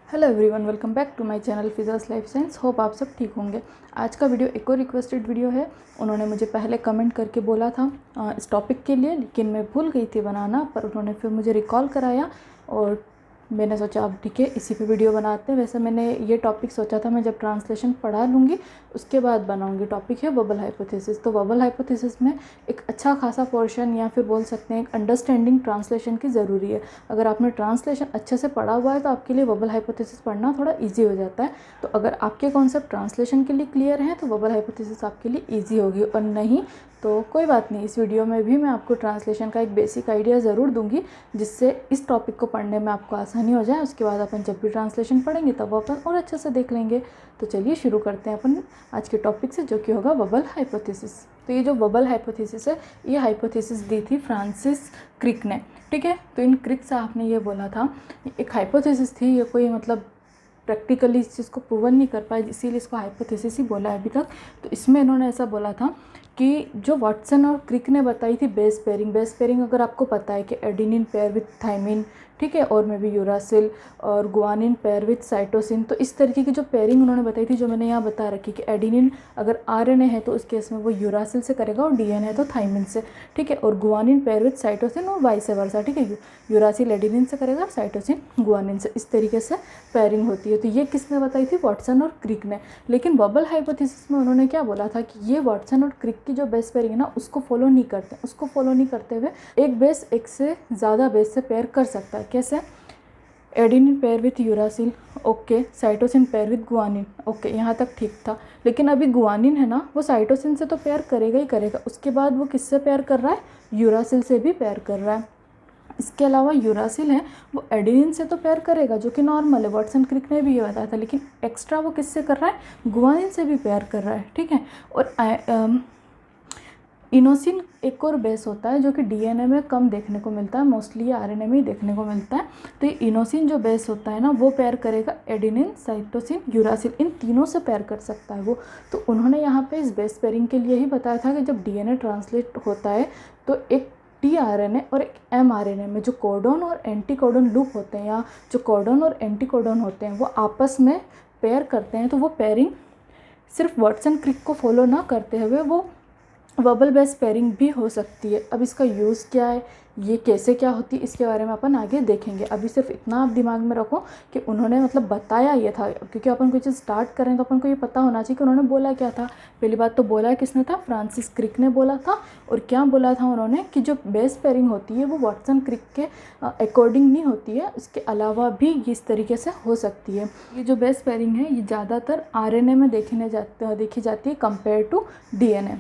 Hello everyone, welcome back to my channel physics life science. Hope आप सब ठीक होंगे। आज का वीडियो एक और रिक्वेस्टेड वीडियो है। उन्होंने मुझे पहले कमेंट करके बोला था इस टॉपिक के लिए, लेकिन मैं भूल गई थी बनाना, पर उन्होंने फिर मुझे रिकॉल कराया और मैंने सोचा अब ठीक है इसी पे वीडियो बनाते हैं। वैसे मैंने ये टॉपिक सोचा था मैं जब ट्रांसलेशन पढ़ा लूँगी उसके बाद बनाऊँगी। टॉपिक है बबल हाइपोथेसिस। तो बबल हाइपोथेसिस में एक अच्छा खासा पोर्शन या फिर बोल सकते हैं एक अंडरस्टैंडिंग ट्रांसलेशन की ज़रूरी है। अगर आपने ट्रांसलेशन अच्छे से पढ़ा हुआ है तो आपके लिए बबल हाइपोथेसिस पढ़ना थोड़ा ईजी हो जाता है। तो अगर आपके कॉन्सेप्ट ट्रांसलेशन के लिए क्लियर हैं तो बबल हाइपोथेसिस आपके लिए ईजी होगी, और नहीं तो कोई बात नहीं। इस वीडियो में भी मैं आपको ट्रांसलेशन का एक बेसिक आइडिया ज़रूर दूंगी, जिससे इस टॉपिक को पढ़ने में आपको आसानी हो जाए। उसके बाद अपन जब भी ट्रांसलेशन पढ़ेंगे तब वो अपन और अच्छे से देख लेंगे। तो चलिए शुरू करते हैं अपन आज के टॉपिक से, जो कि होगा बबल हाइपोथेसिस। तो ये जो बबल हाइपोथेसिस है, ये हाइपोथेसिस दी थी फ्रांसिस क्रिक ने। ठीक है, तो इन क्रिक साहब ने ये बोला था, एक हाइपोथेसिस थी, ये कोई मतलब प्रैक्टिकली इस चीज़ को प्रूवन नहीं कर पाए, इसीलिए इसको हाइपोथेसिस ही बोला है अभी तक। तो इसमें इन्होंने ऐसा बोला था कि जो वाटसन और क्रिक ने बताई थी बेस पेयरिंग अगर आपको पता है कि एडेनिन पेयर विथ थाइमिन, ठीक है, और में भी यूरासिल और गुआनिन पेयर विथ साइटोसिन। तो इस तरीके की जो पेयरिंग उन्होंने बताई थी, जो मैंने यहाँ बता रखी कि एडेनिन अगर आरएनए है तो उस केस में वो यूरासिल से करेगा और डीएनए है तो थाइमिन से, ठीक है, और गुआनिन पेयर विथ साइटोसिन और वाइस वर्सा, ठीक है, यूरासिल एडेनिन से करेगा, साइटोसिन गुआनिन से। इस तरीके से पेयरिंग होती है। तो ये किसने बताई थी? वाटसन और क्रिक ने। लेकिन बबल हाइपोथेसिस में उन्होंने क्या बोला था कि ये वाटसन और क्रिक की जो बेस पेयरिंग है ना, उसको फॉलो नहीं करते। उसको फॉलो नहीं करते हुए एक बेस एक से ज़्यादा बेस से पेयर कर सकता है। कैसे? Adenine pair with uracil, okay, cytosine pair with guanine, okay, यहाँ तक ठीक था। लेकिन अभी गुआनिन है ना, वो साइटोसिन से तो पेयर करेगा ही करेगा, उसके बाद वो किससे पेयर कर रहा है? यूरासिल से भी पेयर कर रहा है। इसके अलावा यूरासिल है वो एडेनिन से तो पेयर करेगा, जो कि नॉर्मल है, वाटसन क्रिक ने भी ये बताया था, लेकिन एक्स्ट्रा वो किससे कर रहा है? गुआनिन से भी पेयर कर रहा है, ठीक है। और इनोसिन एक और बेस होता है जो कि डीएनए में कम देखने को मिलता है, मोस्टली ये आरएनए में ही देखने को मिलता है। तो ये इनोसिन जो बेस होता है ना, वो पेयर करेगा एडेनिन, साइटोसिन, यूरासिल, इन तीनों से पेयर कर सकता है वो। तो उन्होंने यहाँ पे इस बेस पेयरिंग के लिए ही बताया था कि जब डीएनए ट्रांसलेट होता है तो एक टीआरएनए और एक एमआरएनए में जो कोडॉन और एंटीकोडॉन लूप होते हैं, या जो कोडॉन और एंटीकोडॉन होते हैं, वो आपस में पेयर करते हैं। तो वो पेयरिंग सिर्फ वाटसन क्रिक को फॉलो ना करते हुए वो बबल बेस पेयरिंग भी हो सकती है। अब इसका यूज़ क्या है, ये कैसे क्या होती है, इसके बारे में अपन आगे देखेंगे। अभी सिर्फ इतना आप दिमाग में रखो कि उन्होंने मतलब बताया ये था, क्योंकि अपन कोई चीज़ स्टार्ट करें तो अपन को ये पता होना चाहिए कि उन्होंने बोला क्या था। पहली बात तो बोला किसने था? फ्रांसिस क्रिक ने बोला था। और क्या बोला था उन्होंने? कि जो बेस पेयरिंग होती है वो वाटसन क्रिक के अकॉर्डिंग नहीं होती है, उसके अलावा भी इस तरीके से हो सकती है। ये जो बेस पेयरिंग है ये ज़्यादातर आरएनए में देखी जाती है कंपेयर टू डीएनए,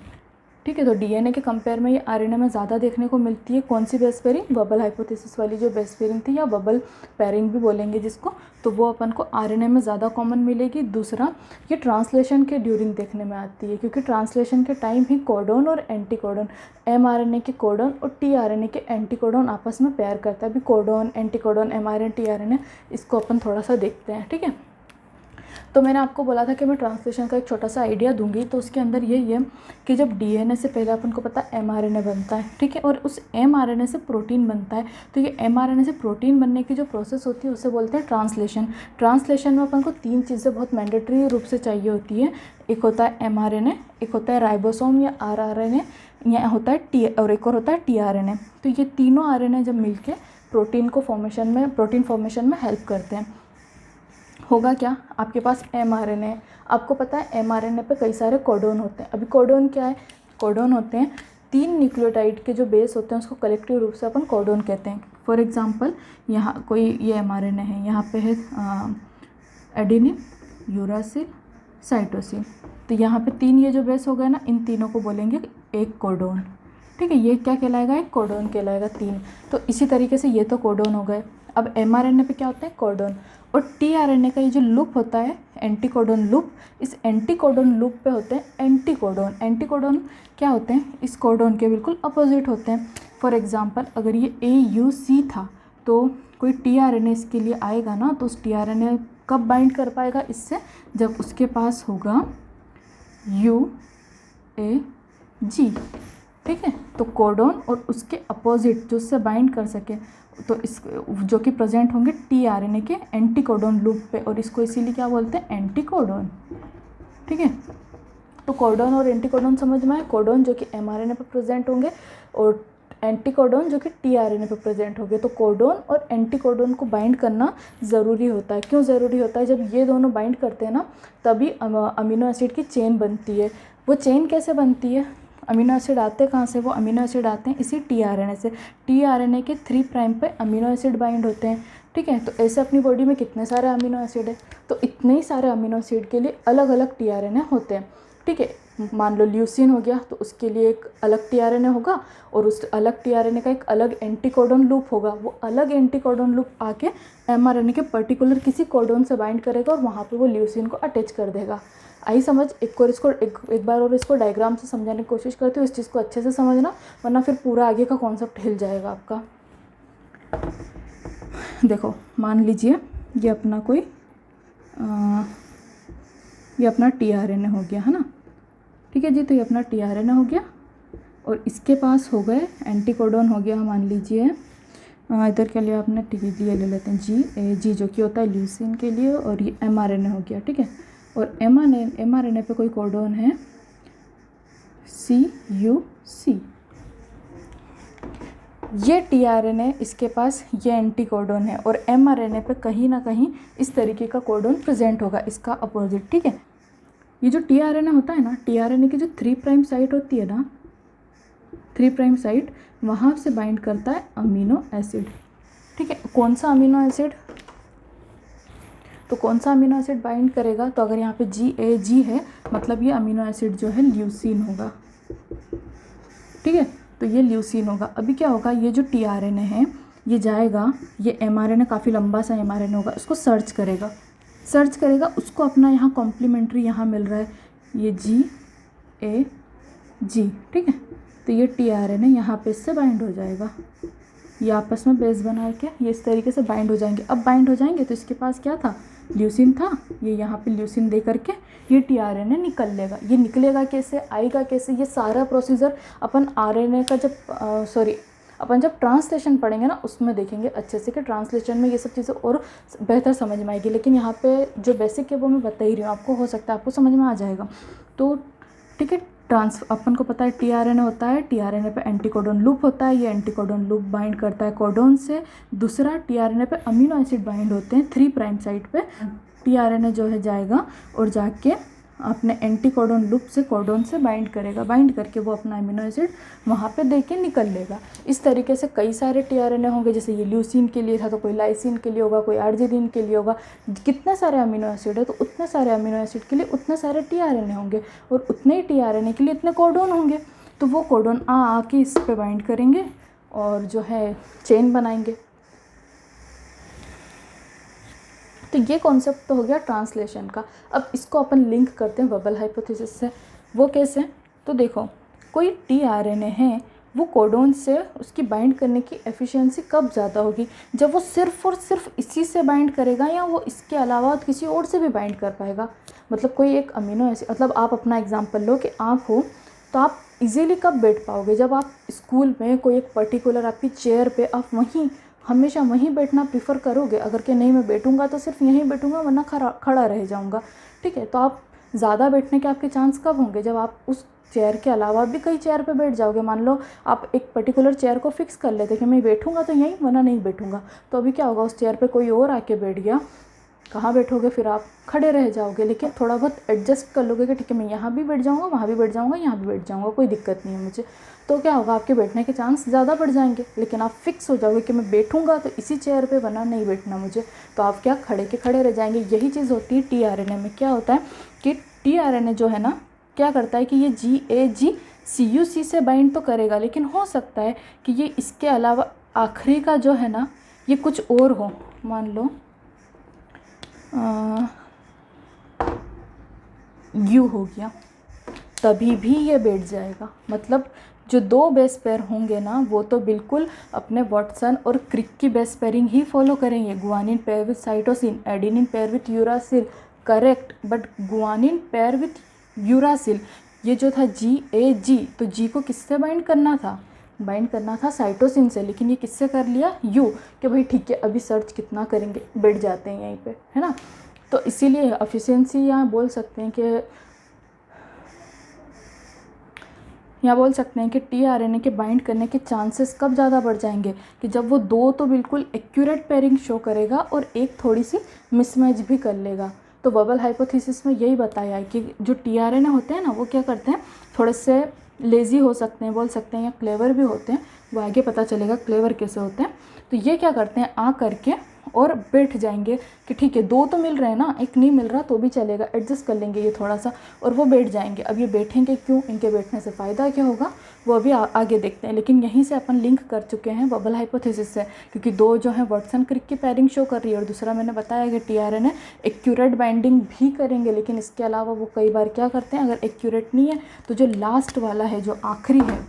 ठीक है। तो डीएनए के कंपेयर में ये आरएनए में ज़्यादा देखने को मिलती है। कौन सी बेस पेयरिंग? बबल हाइपोथेसिस वाली जो बेस पेयरिंग थी, या बबल पेयरिंग भी बोलेंगे जिसको, तो वो अपन को आरएनए में ज़्यादा कॉमन मिलेगी। दूसरा, ये ट्रांसलेशन के ड्यूरिंग देखने में आती है, क्योंकि ट्रांसलेशन के टाइम ही कोडॉन और एंटीकोडॉन, एमआरएनए के कोडॉन और टीआरएनए के एंटीकोडॉन आपस में पेयर करता है। अभी कोडॉन, एंटीकोडॉन, एमआरएनए, टीआरएनए, इसको अपन थोड़ा सा देखते हैं, ठीक है। तो मैंने आपको बोला था कि मैं ट्रांसलेशन का एक छोटा सा आइडिया दूंगी। तो उसके अंदर यही है कि जब डीएनए से पहले अपन को पता है एमआरएनए बनता है, ठीक है, और उस एमआरएनए से प्रोटीन बनता है। तो ये एमआरएनए से प्रोटीन बनने की जो प्रोसेस होती है उसे बोलते हैं ट्रांसलेशन। ट्रांसलेशन में अपन को तीन चीज़ें बहुत मैंडेटरी रूप से चाहिए होती है। एक होता है एमआरएनए, एक होता है राइबोसोम या आरआरएनए, या होता है और एक और होता है टीआरएनए। तो ये तीनों आरएनए जब मिलके प्रोटीन फॉर्मेशन में हेल्प करते हैं। होगा क्या? आपके पास एमआरएनए, आपको पता है एमआरएनए पे कई सारे कोडॉन होते हैं। अभी कोडॉन क्या है? कोडॉन होते हैं 3 न्यूक्लियोटाइड के जो बेस होते हैं उसको कलेक्टिव रूप से अपन कोडॉन कहते हैं। फॉर एग्जांपल, यहाँ कोई ये एमआरएनए है, यहाँ पे है एडेनिन, यूरासिल, साइटोसिन। तो यहाँ पे 3 ये जो बेस हो गए ना, इन तीनों को बोलेंगे एक कोडॉन, ठीक है। ये क्या कहलाएगा? एक कोडॉन कहलाएगा 3। तो इसी तरीके से ये तो कोडॉन हो गए। अब एमआरएनए पे क्या होता है? कोडॉन। और टीआरएनए का ये जो लूप होता है एंटीकोडॉन लूप, इस एंटीकोडॉन लूप पे होते हैं एंटीकोडॉन। एंटीकोडॉन क्या होते हैं? इस कोडॉन के बिल्कुल अपोजिट होते हैं। फॉर एग्जांपल, अगर ये AUC था तो कोई टीआरएनए इसके लिए आएगा ना, तो उस टीआरएनए कब बाइंड कर पाएगा इससे? जब उसके पास होगा UAG, ठीक है। तो कोडॉन और उसके अपोजिट जो उससे बाइंड कर सके तो इस जो कि प्रेजेंट होंगे टीआरएनए के एंटीकोडोन लूप पे, और इसको इसीलिए क्या बोलते हैं, एंटीकोडोन। ठीक है, तो कोडोन और एंटीकोडोन समझ में आए। कोडोन जो कि एमआरएनए पे प्रेजेंट होंगे और एंटीकोडोन जो कि टीआरएनए पे प्रेजेंट होंगे। तो कोडोन और एंटीकोडोन को बाइंड करना ज़रूरी होता है। क्यों ज़रूरी होता है? जब ये दोनों बाइंड करते हैं ना, तभी अमीनो एसिड की चेन बनती है। वो चेन कैसे बनती है? अमीनो एसिड आते कहाँ से? वो अमीनो एसिड आते हैं इसी टीआरएनए से। टीआरएनए के 3 प्राइम पे अमीनो एसिड बाइंड होते हैं। ठीक है, तो ऐसे अपनी बॉडी में कितने सारे अमीनो एसिड है, तो इतने ही सारे अमीनो एसिड के लिए अलग अलग टीआरएनए होते हैं। ठीक है, मान लो ल्यूसीन हो गया, तो उसके लिए एक अलग टीआरएनए होगा और उस अलग टीआरएनए का एक अलग एंटीकोडोन लूप होगा। वो अलग एंटीकोडोन लूप आके एमआरएनए के पर्टिकुलर किसी कोडोन से बाइंड करेगा और वहाँ पे वो ल्यूसीन को अटैच कर देगा। आई समझ? एक बार और इसको डायग्राम से समझाने की कोशिश करती हूँ। इस चीज़ को अच्छे से समझना, वरना फिर पूरा आगे का कॉन्सेप्ट हिल जाएगा आपका। देखो, मान लीजिए ये अपना कोई ये अपना टीआरएनए हो गया, है ना। ठीक है जी, तो ये अपना टीआरएनए हो गया और इसके पास हो गए एंटीकोडोन हो गया। मान लीजिए इधर के लिए आपने टी ले लेते हैं जी जो कि होता है ल्यूसीन के लिए, और ये एमआरएनए हो गया। ठीक है, और एमआरएनए पे कोई कोडोन है CUC। ये टीआरएनए, इसके पास ये एंटीकोडोन है, और एमआरएनए पे कहीं ना कहीं इस तरीके का कोडोन प्रेजेंट होगा, इसका अपोजिट। ठीक है, ये जो टीआरएनए होता है ना, टीआरएनए की जो 3 प्राइम साइट होती है ना, 3 प्राइम साइट, वहाँ से बाइंड करता है अमीनो एसिड। ठीक है, कौन सा अमीनो एसिड? तो कौन सा अमीनो एसिड बाइंड करेगा? तो अगर यहाँ पे GAG है, मतलब ये अमीनो एसिड जो है ल्यूसीन होगा। ठीक है, तो ये ल्यूसीन होगा। अभी क्या होगा, ये जो टीआरएनए है ये जाएगा, ये एमआरएनए काफ़ी लंबा सा एमआरएनए होगा, उसको सर्च करेगा, उसको अपना यहाँ कॉम्प्लीमेंट्री यहाँ मिल रहा है, ये GAG। ठीक है, तो ये टीआरएनए यहाँ पे इससे बाइंड हो जाएगा, ये आपस में बेस बना के ये इस तरीके से बाइंड हो जाएंगे। अब बाइंड हो जाएंगे तो इसके पास क्या था, ल्यूसीन था, ये यहाँ पे ल्यूसीन दे करके ये टीआरएनए निकल लेगा। ये निकलेगा कैसे, आएगा कैसे, ये सारा प्रोसीजर अपन आरएनए का अपन जब ट्रांसलेशन पढ़ेंगे ना, उसमें देखेंगे अच्छे से कि ट्रांसलेशन में ये सब चीज़ें और बेहतर समझ में आएगी। लेकिन यहाँ पे जो बेसिक है वो मैं बता ही रही हूँ आपको, हो सकता है आपको समझ में आ जाएगा। तो ठीक है, अपन को पता है टीआरएनए होता है, टीआरएनए पे एंटीकोडोन लूप होता है, ये एंटीकोडोन लूप बाइंड करता है कोडोन से। दूसरा, टीआरएनए पे अमीनो एसिड बाइंड होते हैं 3 प्राइम साइट पे। टीआरएनए जो है जाएगा और जाके अपने एंटीकोडोन लूप से कोडोन से बाइंड करेगा, बाइंड करके वो अपना अमीनो एसिड वहाँ पे दे के निकल लेगा। इस तरीके से कई सारे टीआरएनए होंगे, जैसे ये ल्यूसीन के लिए था तो कोई लाइसिन के लिए होगा, कोई आर्जिनिन के लिए होगा। कितने सारे अमीनो एसिड है तो उतने सारे अमीनो एसिड के लिए उतने सारे टीआरएनए होंगे, और उतने ही टीआरएनए के लिए इतने कोडोन होंगे। तो वो कोडोन आके इस पे बाइंड करेंगे और जो है चेन बनाएंगे। तो ये कॉन्सेप्ट तो हो गया ट्रांसलेशन का। अब इसको अपन लिंक करते हैं बबल हाइपोथेसिस से। वो कैसे? तो देखो, कोई टीआरएनए है, वो कोडोन से उसकी बाइंड करने की एफिशिएंसी कब ज़्यादा होगी, जब वो सिर्फ और सिर्फ इसी से बाइंड करेगा या वो इसके अलावा किसी और से भी बाइंड कर पाएगा। मतलब कोई एक अमीनो एसिड, मतलब आप अपना एग्जांपल लो कि आप हो, तो आप इजीली कब बैठ पाओगे, जब आप स्कूल में कोई एक पर्टिकुलर आपकी चेयर पे आप हमेशा वहीं बैठना प्रीफर करोगे। अगर कि नहीं मैं बैठूंगा तो सिर्फ यहीं बैठूंगा, वरना खड़ा रह जाऊंगा। ठीक है, तो आप ज़्यादा बैठने के आपके चांस कब होंगे, जब आप उस चेयर के अलावा भी कई चेयर पे बैठ जाओगे। मान लो आप एक पर्टिकुलर चेयर को फिक्स कर लेते कि मैं बैठूंगा तो यहीं, वरना नहीं बैठूंगा। तो अभी क्या होगा, उस चेयर पे कोई और आके बैठ गया, कहाँ बैठोगे फिर आप? खड़े रह जाओगे। लेकिन थोड़ा बहुत एडजस्ट कर लोगे कि ठीक है मैं यहाँ भी बैठ जाऊँगा, वहाँ भी बैठ जाऊँगा, यहाँ भी बैठ जाऊँगा, कोई दिक्कत नहीं है मुझे। तो क्या होगा, आपके बैठने के चांस ज़्यादा बढ़ जाएंगे। लेकिन आप फिक्स हो जाओगे कि मैं बैठूंगा तो इसी चेयर पे, वरना नहीं बैठना मुझे। तो आप क्या, खड़े के खड़े रह जाएंगे। यही चीज़ होती है टीआरएनए में। क्या होता है कि टीआरएनए जो है ना, क्या करता है कि ये GAG CUC से बाइंड तो करेगा, लेकिन हो सकता है कि ये इसके अलावा आखिरी का जो है ना, ये कुछ और हो। मान लो U हो गया, तभी भी ये बैठ जाएगा। मतलब जो 2 बेस पेयर होंगे ना, वो तो बिल्कुल अपने वाटसन और क्रिक की बेस पेयरिंग ही फॉलो करेंगे। Guanine pair with cytosine, adenine pair with uracil, correct. But guanine pair with uracil, ये जो था GAG, तो G को किससे बाइंड करना था? बाइंड करना था साइटोसिन से, लेकिन ये किससे कर लिया, यू, कि भाई ठीक है अभी सर्च कितना करेंगे, बैठ जाते हैं यहीं पे, है ना। तो इसीलिए एफिशिएंसी यहाँ बोल सकते हैं कि टीआरएनए के बाइंड करने के चांसेस कब ज़्यादा बढ़ जाएंगे, कि जब वो दो तो बिल्कुल एक्यूरेट पेयरिंग शो करेगा और एक थोड़ी सी मिसमैच भी कर लेगा। तो बबल हाइपोथेसिस में यही बताया है कि जो टीआरएनए होते हैं ना, वो क्या करते हैं, थोड़े से लेज़ी हो सकते हैं बोल सकते हैं, या क्लेवर भी होते हैं, वो आगे पता चलेगा क्लेवर कैसे होते हैं। तो ये क्या करते हैं, आ करके और बैठ जाएंगे कि ठीक है दो तो मिल रहे हैं ना, एक नहीं मिल रहा तो भी चलेगा, एडजस्ट कर लेंगे ये थोड़ा सा, और वो बैठ जाएंगे। अब ये बैठेंगे क्यों, इनके बैठने से फ़ायदा क्या होगा, वो अभी आगे देखते हैं। लेकिन यहीं से अपन लिंक कर चुके हैं बबल हाइपोथेसिस से, क्योंकि दो जो है वाटसन क्रिक की पेयरिंग शो कर रही है, और दूसरा मैंने बताया कि टीआरएनए एक्यूरेट बाइंडिंग भी करेंगे, लेकिन इसके अलावा वो कई बार क्या करते हैं, अगर एक्यूरेट नहीं है तो जो लास्ट वाला है, जो आखिरी है,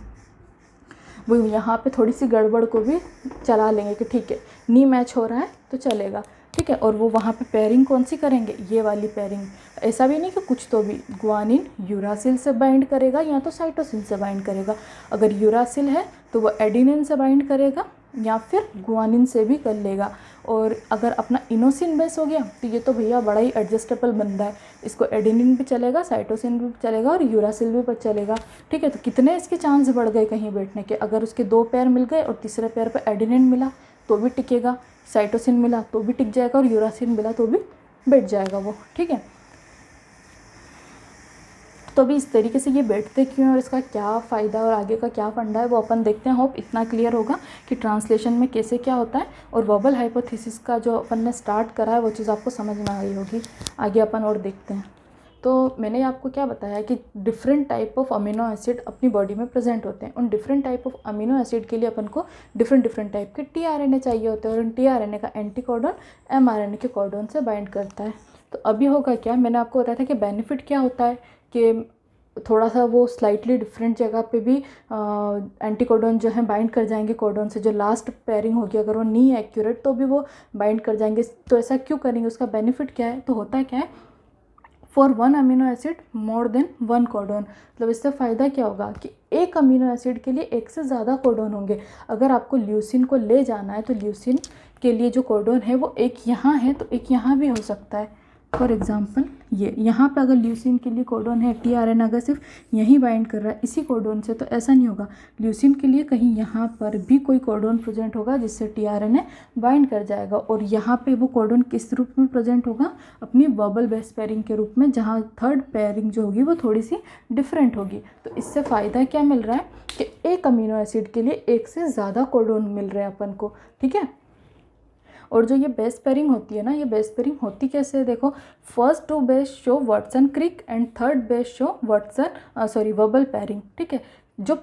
वो यहाँ पे थोड़ी सी गड़बड़ को भी चला लेंगे कि ठीक है नी मैच हो रहा है तो चलेगा, ठीक है। और वो वहाँ पे पेयरिंग कौन सी करेंगे, ये वाली पेयरिंग। ऐसा भी नहीं कि कुछ तो भी, ग्वानिन यूरासिल से बाइंड करेगा या तो साइटोसिन से बाइंड करेगा। अगर यूरासिल है तो वो एडिनिन से बाइंड करेगा या फिर ग्वानिन से भी कर लेगा। और अगर अपना इनोसिन बेस हो गया तो ये तो भैया बड़ा ही एडजस्टेबल बंदा है, इसको एडिनिन भी चलेगा, साइटोसिन भी चलेगा और यूरासिल भी चलेगा, ठीक है। तो कितने इसके चांस बढ़ गए कहीं बैठने के, अगर उसके दो पैर मिल गए और तीसरे पैर पर एडिनिन मिला तो भी टिकेगा, साइटोसिन मिला तो भी टिक जाएगा, और यूरासिल मिला तो भी बैठ जाएगा वो, ठीक है। तो अभी इस तरीके से ये बैठते क्यों हैं और इसका क्या फ़ायदा और आगे का क्या फंडा है, वो अपन देखते हैं। होप इतना क्लियर होगा कि ट्रांसलेशन में कैसे क्या होता है, और बबल हाइपोथेसिस का जो अपन ने स्टार्ट करा है वो चीज़ आपको समझ में आ गई होगी। आगे अपन और देखते हैं। तो मैंने आपको क्या बताया कि different type of amino acid अपनी बॉडी में प्रेजेंट होते हैं। उन different type of amino acid के लिए अपन को डिफरेंट टाइप के टीआरएनए चाहिए होते हैं, और उन टीआरएनए का एंटीकोडॉन एमआरएनए के कोडॉन से बाइंड करता है। तो अभी होगा क्या, मैंने आपको बताया था कि बेनिफिट क्या होता है, कि थोड़ा सा वो स्लाइटली डिफरेंट जगह पे भी एंटीकोडॉन जो है बाइंड कर जाएंगे कोडॉन से। जो लास्ट पेयरिंग होगी अगर वो नहीं एक्यूरेट तो भी वो बाइंड कर जाएंगे। तो ऐसा क्यों करेंगे, उसका बेनिफिट क्या है, तो होता क्या है, for one amino acid more than one codon. मतलब इससे फ़ायदा क्या होगा कि एक अमीनो एसिड के लिए एक से ज़्यादा कोडॉन होंगे। अगर आपको ल्यूसिन को ले जाना है तो ल्यूसिन के लिए जो कोडॉन है वो एक यहाँ है तो एक यहाँ भी हो सकता है। फॉर एग्जांपल ये यहाँ पे अगर ल्यूसिन के लिए कोडॉन है, टीआरएनए अगर सिर्फ यहीं बाइंड कर रहा है इसी कोडॉन से, तो ऐसा नहीं होगा। ल्यूसिन के लिए कहीं यहाँ पर भी कोई कोडॉन प्रेजेंट होगा जिससे टीआरएनए बाइंड कर जाएगा, और यहाँ पे वो कोडॉन किस रूप में प्रेजेंट होगा, अपनी बबल बेस पेयरिंग के रूप में, जहाँ थर्ड पेयरिंग जो होगी वो थोड़ी सी डिफरेंट होगी। तो इससे फ़ायदा क्या मिल रहा है कि एक अमीनो एसिड के लिए एक से ज़्यादा कोडॉन मिल रहे हैं अपन को, ठीक है। और जो ये बेस पेयरिंग होती है ना, ये बेस पेयरिंग होती कैसे है, देखो first two base show Watson Crick and third base show bubble pairing, ठीक है। जो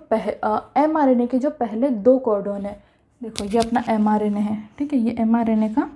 एमआरएनए के जो पहले दो कोडॉन है, देखो ये अपना एमआरएनए है, ठीक है, ये एमआरएनए का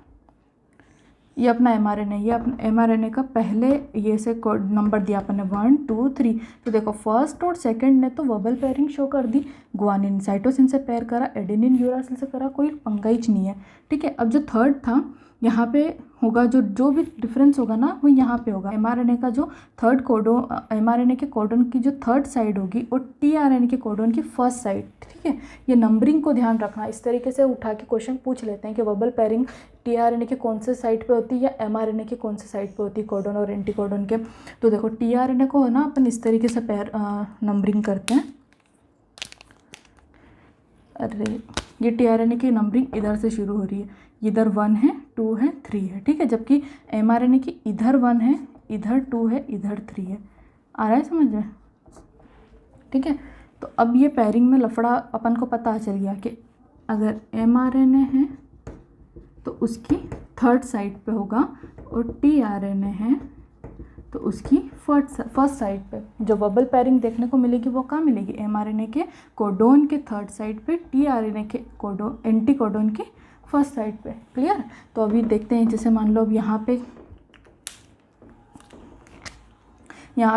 ये अपना एमआरएनए का पहले ये से कोड नंबर दिया अपन ने 1 2 3। तो देखो फर्स्ट और सेकंड ने तो बबल पेयरिंग शो कर दी, ग्वानिन साइटोसिन से पेयर करा, एडेनिन यूरासिल से करा, कोई पंगा ही नहीं है, ठीक है। अब जो थर्ड था यहाँ पे होगा, जो भी डिफरेंस होगा ना वो यहाँ पे होगा। एमआरएनए का जो थर्ड कोडोन, एमआरएनए के कोडोन की जो थर्ड साइड होगी और टीआरएनए के कोडोन की फर्स्ट साइड, ठीक है। ये नंबरिंग को ध्यान रखना, इस तरीके से उठा के क्वेश्चन पूछ लेते हैं कि बबल पेयरिंग टीआरएनए के कौन से साइड पे होती है या एमआरएनए के कौन से साइड पे होती है, कोडोन और एंटीकोडोन के। तो देखो टीआरएनए को ना अपन इस तरीके से नंबरिंग करते हैं। अरे ये टीआरएनए की नंबरिंग इधर से शुरू हो रही है, इधर 1 है 2 है 3 है, ठीक है। जबकि एमआरएनए की इधर 1 है, इधर 2 है, इधर 3 है। आ रहा है समझ में, ठीक है। तो अब ये पेयरिंग में लफड़ा अपन को पता चल गया कि अगर एमआरएनए है तो उसकी थर्ड साइड पे होगा, और टीआरएनए है तो उसकी फर्स्ट साइड पे। जो बबल पेयरिंग देखने को मिलेगी वो कहाँ मिलेगी, एमआरएनए के कोडोन के थर्ड साइड पे, टीआरएनए के कोडोन एंटीकोडोन के फर्स्ट साइड पे। क्लियर। तो अभी देखते हैं, जैसे मान लो अब यहाँ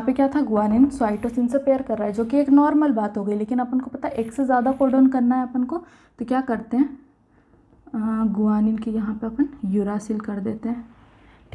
पे क्या था, ग्वानिन साइटोसिन से पेयर कर रहा है, जो कि एक नॉर्मल बात हो गई। लेकिन अपन को पता है एक से ज़्यादा कोडोन करना है अपन को, तो क्या करते हैं, ग्वानिन के यहाँ पे अपन यूरासिल कर देते हैं,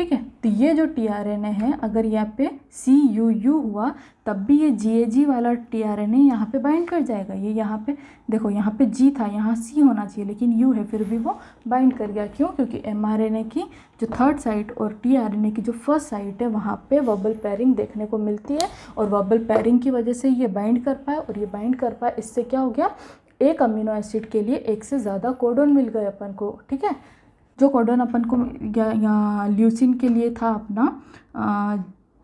ठीक है। तो ये जो टीआरएनए है, अगर यहाँ पे CUU हुआ तब भी ये GAG वाला टीआरएनए यहाँ पे बाइंड कर जाएगा। ये यहाँ पे देखो, यहाँ पे G था, यहाँ C होना चाहिए, लेकिन U है, फिर भी वो बाइंड कर गया। क्यों? क्योंकि mRNA की जो थर्ड साइट और टीआरएनए की जो फर्स्ट साइट है वहाँ पे वबल पेयरिंग देखने को मिलती है, और वबल पेयरिंग की वजह से ये बाइंड कर पाए, और ये बाइंड कर पाए, इससे क्या हो गया, एक अमीनो एसिड के लिए एक से ज़्यादा कोडोन मिल गए अपन को। ठीक है, जो कोडोन अपन को या ल्यूसिन के लिए था अपना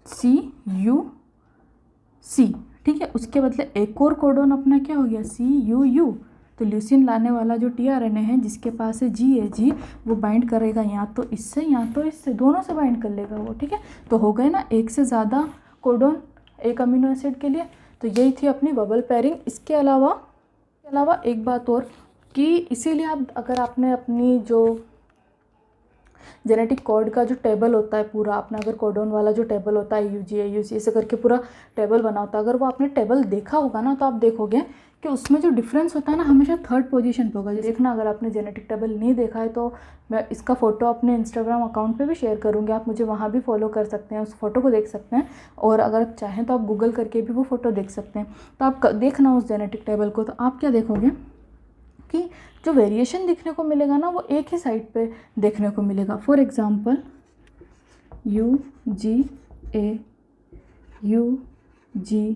CUC, ठीक है, उसके बदले एक और कोडोन अपना क्या हो गया, CUU। तो ल्यूसिन लाने वाला जो टीआरएनए है जिसके पास है GAG, वो बाइंड करेगा या तो इससे या तो इससे, दोनों से बाइंड कर लेगा वो। ठीक है, तो हो गए ना एक से ज़्यादा कोडोन एक अमीनो एसिड के लिए। तो यही थी अपनी बबल पेयरिंग। इसके अलावा एक बात और कि इसीलिए आप, अगर आपने अपनी जो जेनेटिक कोड का जो टेबल होता है पूरा अपना, अगर कोडोन वाला जो टेबल होता है UG AUC ऐसे करके पूरा टेबल बना होता है, अगर वो आपने टेबल देखा होगा ना, तो आप देखोगे कि उसमें जो डिफरेंस होता है ना, हमेशा थर्ड पोजीशन पे होगा। देखना, अगर आपने जेनेटिक टेबल नहीं देखा है तो मैं इसका फ़ोटो अपने इंस्टाग्राम अकाउंट पे भी शेयर करूँगी, आप मुझे वहाँ भी फॉलो कर सकते हैं, उस फोटो को देख सकते हैं, और अगर चाहें तो आप गूगल करके भी वो फ़ोटो देख सकते हैं। तो आप देखना उस जेनेटिक टेबल को, तो आप क्या देखोगे कि जो वेरिएशन देखने को मिलेगा ना, वो एक ही साइड पे देखने को मिलेगा। For example UGA, UGG,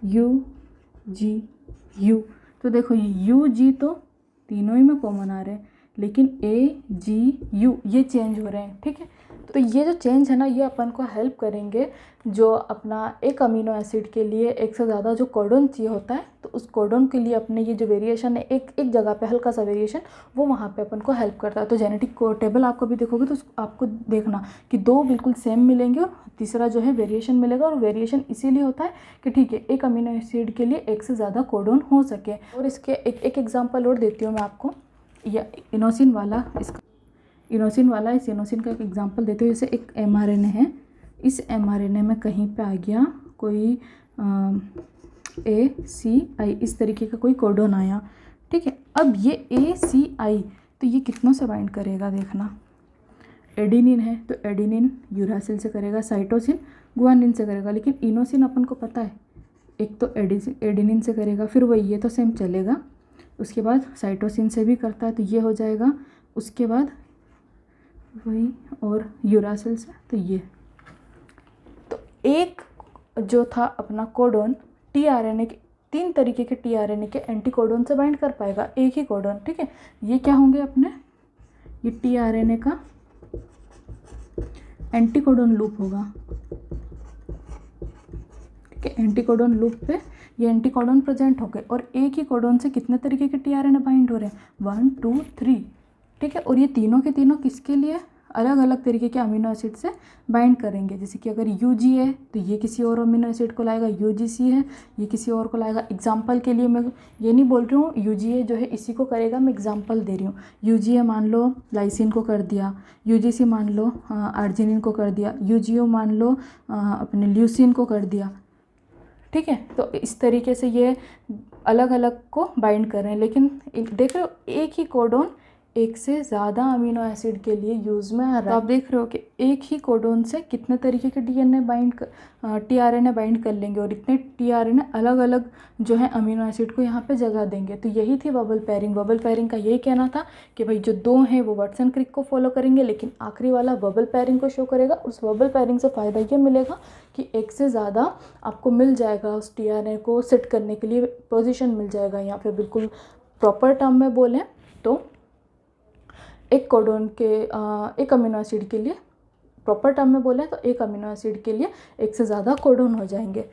UGU। तो देखो ये UG तो तीनों ही में कॉमन आ रहे हैं, लेकिन AGU ये चेंज हो रहे हैं। ठीक है, तो ये जो चेंज है ना, ये अपन को हेल्प करेंगे जो अपना एक अमीनो एसिड के लिए एक से ज़्यादा जो कोडोन चाहिए होता है, तो उस कोडोन के लिए अपने ये जो वेरिएशन है, एक जगह पे हल्का सा वेरिएशन, वो वहाँ पे अपन को हेल्प करता है। तो जेनेटिक टेबल आपको भी देखोगे तो आपको देखना कि दो बिल्कुल सेम मिलेंगे और तीसरा जो है वेरिएशन मिलेगा। और वेरिएशन इसीलिए होता है कि ठीक है, एक अमीनो एसिड के लिए एक से ज़्यादा कोडोन हो सके। और इसके एक एग्जाम्पल और देती हूँ मैं आपको, या इनोसिन वाला, इस इनोसिन का एक एग्जांपल देते हुए, जैसे एक mRNA है, इस mRNA में कहीं पे आ गया कोई ACI, इस तरीके का कोई कोडोन आया। ठीक है, अब ये ACI तो ये कितनों से बाइंड करेगा, देखना, एडिनिन है तो एडिनिन यूरासिल से करेगा, साइटोसिन गुआनिन से करेगा, लेकिन इनोसिन अपन को पता है एक तो एडिनिन से करेगा, फिर वही ये तो सेम चलेगा, उसके बाद साइटोसिन से भी करता है तो ये हो जाएगा, उसके बाद वही और यूरासिल से, तो ये तो एक जो था अपना कोडोन टीआरएनए के, तीन तरीके के टीआरएनए के एंटीकोडोन से बाइंड कर पाएगा एक ही कोडोन। ठीक है, ये क्या होंगे अपने, ये टीआरएनए का एंटीकोडोन लूप होगा। ठीक है, एंटीकोडोन लूप पे ये एंटीकोडोन प्रेजेंट हो गए, और एक ही कोडोन से कितने तरीके के टीआरएनए बाइंड हो रहे हैं, 1 2 3। ठीक है, और ये तीनों के तीनों किसके लिए, अलग अलग तरीके के अमीनो एसिड से बाइंड करेंगे। जैसे कि अगर UG है तो ये किसी और अमीनो एसिड को लाएगा, UGC है ये किसी और को लाएगा। एग्जांपल के लिए मैं ये नहीं बोल रही हूँ UGA जो है इसी को करेगा, मैं एग्जांपल दे रही हूँ। UGA मान लो लाइसिन को कर दिया, UGC मान लो आर्जिनिन को कर दिया, UGO मान लो अपने ल्यूसिन को कर दिया। ठीक है, तो इस तरीके से ये अलग अलग को बाइंड कर रहे हैं, लेकिन देख रहे हो एक ही कोडोन एक से ज़्यादा अमीनो एसिड के लिए यूज़ में आ रहा है। तो आप देख रहे हो कि एक ही कोडोन से कितने तरीके के टीआरएनए बाइंड कर लेंगे, और इतने टीआरएनए अलग अलग जो है अमीनो एसिड को यहाँ पे जगह देंगे। तो यही थी बबल पेयरिंग। बबल पेयरिंग का यही कहना था कि भाई जो दो हैं वो वाटसन क्रिक को फॉलो करेंगे, लेकिन आखिरी वाला बबल पेयरिंग को शो करेगा। उस बबल पेयरिंग से फ़ायदा ये मिलेगा कि एक से ज़्यादा आपको मिल जाएगा, उस टीआरएनए को सेट करने के लिए पोजीशन मिल जाएगा। यहाँ पे बिल्कुल प्रॉपर टर्म में बोलें तो एक कोडोन के एक अमीनो एसिड के लिए, प्रॉपर टर्म में बोले तो एक अमीनो एसिड के लिए एक से ज़्यादा कोडोन हो जाएंगे।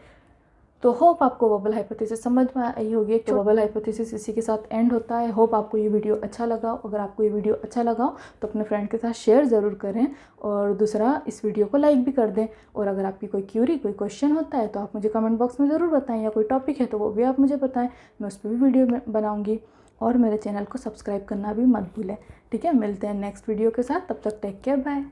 तो होप आपको बबल हाइपोथेसिस समझ में आई होगी। तो बबल हाइपोथेसिस इसी के साथ एंड होता है। होप आपको ये वीडियो अच्छा लगा। अगर आपको ये वीडियो अच्छा लगा तो अपने फ्रेंड के साथ शेयर ज़रूर करें, और दूसरा इस वीडियो को लाइक भी कर दें। और अगर आपकी कोई क्यूरी, कोई क्वेश्चन होता है तो आप मुझे कमेंट बॉक्स में ज़रूर बताएं, या कोई टॉपिक है तो वो भी आप मुझे बताएं, मैं उस पर भी वीडियो बनाऊँगी। और मेरे चैनल को सब्सक्राइब करना भी मत भूलें। ठीक है, मिलते हैं नेक्स्ट वीडियो के साथ, तब तक टेक केयर, बाय।